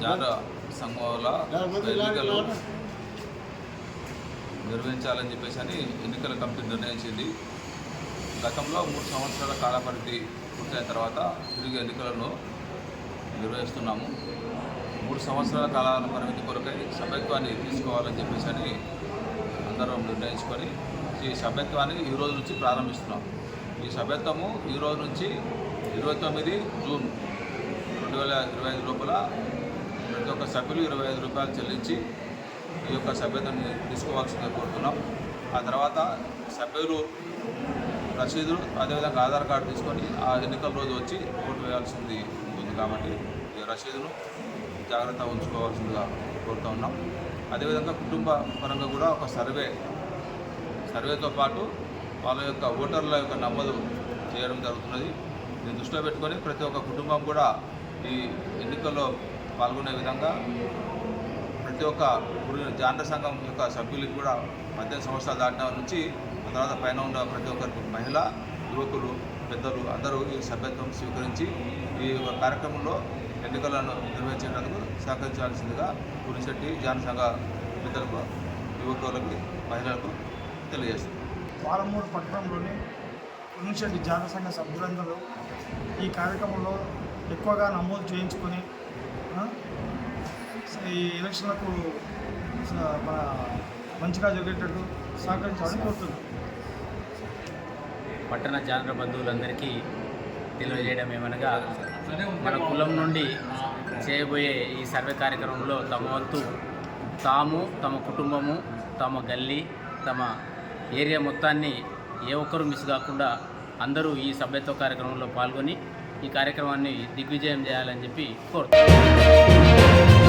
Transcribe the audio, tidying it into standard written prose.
జాతర సంఘంలో ఎన్నికలు నిర్వహించాలని చెప్పేసి అని ఎన్నికల కమిటీ నిర్ణయించింది. గతంలో 3 సంవత్సరాల కాలపరిధి పూర్తయిన తర్వాత తిరిగి ఎన్నికలను నిర్వహిస్తున్నాము. 3 సంవత్సరాల కాల పరిమితి కొరకై సభ్యత్వాన్ని తీసుకోవాలని చెప్పేసి అని అందరం నిర్ణయించుకొని ఈ సభ్యత్వాన్ని ఈ రోజు నుంచి ప్రారంభిస్తున్నాం. ఈ సభ్యత్వము ఈ రోజు నుంచి 29 జూన్ 2025 లోపల ప్రతి ఒక్క సభ్యులు 25 రూపాయలు చెల్లించి ఈ యొక్క సభ్యత్వాన్ని తీసుకోవాల్సిందిగా కోరుతున్నాం. ఆ తర్వాత సభ్యులు రసీదులు అదేవిధంగా ఆధార్ కార్డు తీసుకొని ఆ ఎన్నికల రోజు వచ్చి ఓటు వేయాల్సింది ఉంటుంది. కాబట్టి ఈ రసీదును జాగ్రత్తగా ఉంచుకోవాల్సిందిగా కోరుతూ ఉన్నాం. అదేవిధంగా కుటుంబ పరంగా కూడా ఒక సర్వేతో పాటు వాళ్ళ యొక్క ఓటర్ల యొక్క నమోదు చేయడం జరుగుతున్నది. దీన్ని దృష్టిలో పెట్టుకొని ప్రతి ఒక్క కుటుంబం కూడా ఈ ఎన్నికల్లో పాల్గొనే విధంగా ప్రతి ఒక్క జాతర సంఘం యొక్క సభ్యులకి కూడా 18 సంవత్సరాలు దాటిన నుంచి ఆ తర్వాత పైన ఉన్న ప్రతి ఒక్కరికి మహిళ, యువకులు, పెద్దలు అందరూ ఈ సభ్యత్వం స్వీకరించి ఈ కార్యక్రమంలో ఎన్నికలను నిర్వహించేందుకు సహకరించాల్సిందిగా పులిశెట్టి జాతర సంఘ పెద్దలకు, యువకులకి, మహిళలకు తెలియజేస్తుంది. పాలమూరు పట్టణంలోని పులిశెట్టి జాతర సంఘ సభ్యులందరూ ఈ కార్యక్రమంలో ఎక్కువగా నమోదు చేయించుకొని ఈ ఎలక్షన్లకు మన మంచిగా జరిగేటట్టు సహకరించాలని కోరుతున్నాం. పట్టణ జాతర బంధువులందరికీ తెలియజేయడం ఏమనగా మన కులం నుండి చేయబోయే ఈ సర్వే కార్యక్రమంలో తమ వంతు తాము, తమ కుటుంబము, తమ గల్లీ, తమ ఏరియా మొత్తాన్ని ఏ ఒక్కరూ మిస్ కాకుండా అందరూ ఈ సభ్యత్వ కార్యక్రమంలో పాల్గొని ఈ కార్యక్రమాన్ని దిగ్విజయం చేయాలని చెప్పి కోరుతున్నాను.